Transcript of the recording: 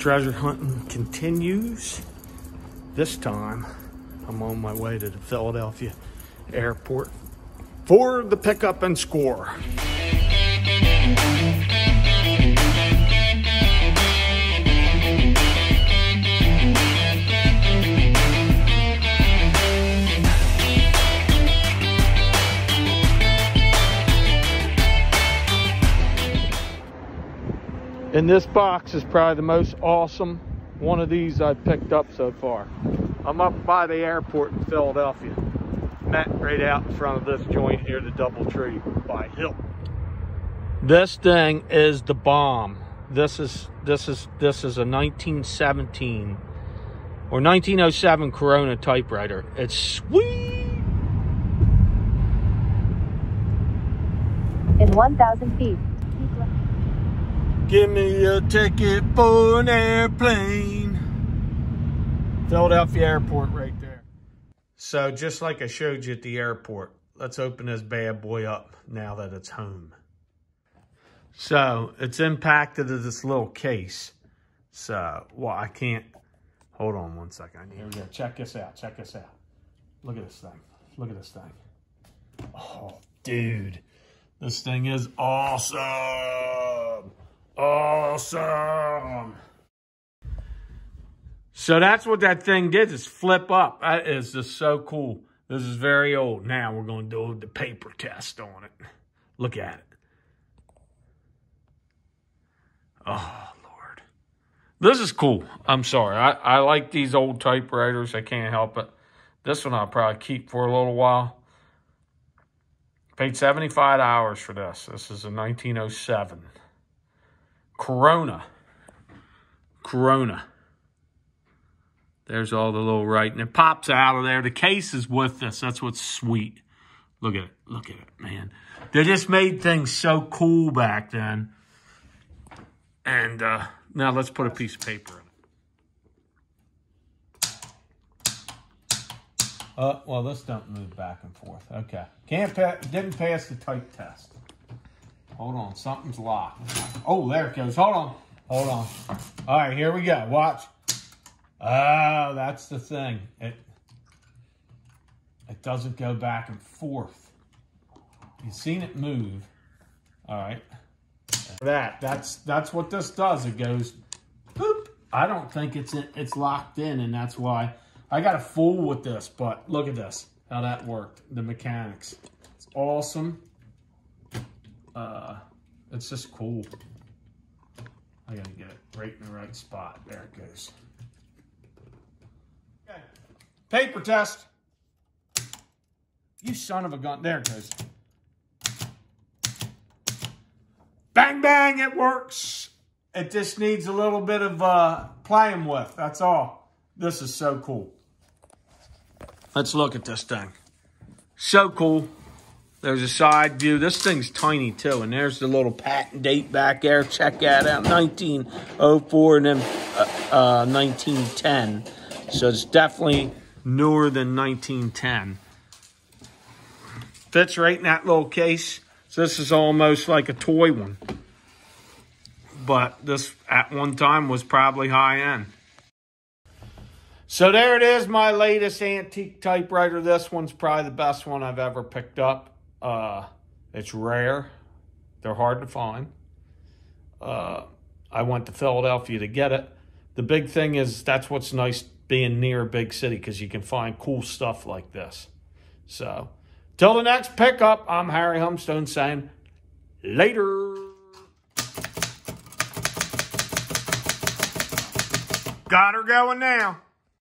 treasure hunting continues. This time, I'm on my way to the Philadelphia airport for the pickup and score. And this box is probably the most awesome one of these I've picked up so far. I'm up by the airport in Philadelphia. Met right out in front of this joint here, the DoubleTree by Hill. This thing is the bomb. This is a 1917 or 1907 Corona typewriter. It's sweet. In 1,000 feet. Give me a ticket for an airplane. Philadelphia airport right there. So just like I showed you at the airport, let's open this bad boy up now that it's home. So it's impacted to this little case. So, well, I can't, hold on one second. Here we go, check this out, check this out. Look at this thing, look at this thing. Oh, dude, this thing is awesome. Awesome. So that's what that thing did, is flip up. That is just so cool. This is very old. Now we're going to do the paper test on it. Look at it. Oh, Lord. This is cool. I'm sorry. I like these old typewriters. I can't help it. This one I'll probably keep for a little while. Paid $75 for this. This is a 1907. Corona. There's all the little writing. It pops out of there. The case is with this. That's what's sweet. Look at it. Look at it, man. They just made things so cool back then. And now let's put a piece of paper in it. Well, this don't move back and forth. Okay. Didn't pass the type test. Hold on, something's locked. Oh, there it goes. Hold on. Hold on. All right, here we go. Watch. Oh, that's the thing. It doesn't go back and forth. You've seen it move. All right. That's what this does. It goes, boop. I don't think it's locked in, and that's why I got a fool with this. But look at this, how that worked. The mechanics. It's awesome. It's just cool. I gotta get it right in the right spot. There it goes. Okay. Paper test. You son of a gun. There it goes. Bang, bang, it works. It just needs a little bit of playing with. That's all. This is so cool. Let's look at this thing. So cool. There's a side view. This thing's tiny too. And there's the little patent date back there. Check that out. 1904 and then 1910. So it's definitely newer than 1910. Fits right in that little case. So this is almost like a toy one. But this at one time was probably high end. So there it is, my latest antique typewriter. This one's probably the best one I've ever picked up. It's rare. They're hard to find. I went to Philadelphia to get it. The big thing is that's what's nice being near a big city, because you can find cool stuff like this. So, till the next pickup, I'm Harry Humstone saying later. Got her going now.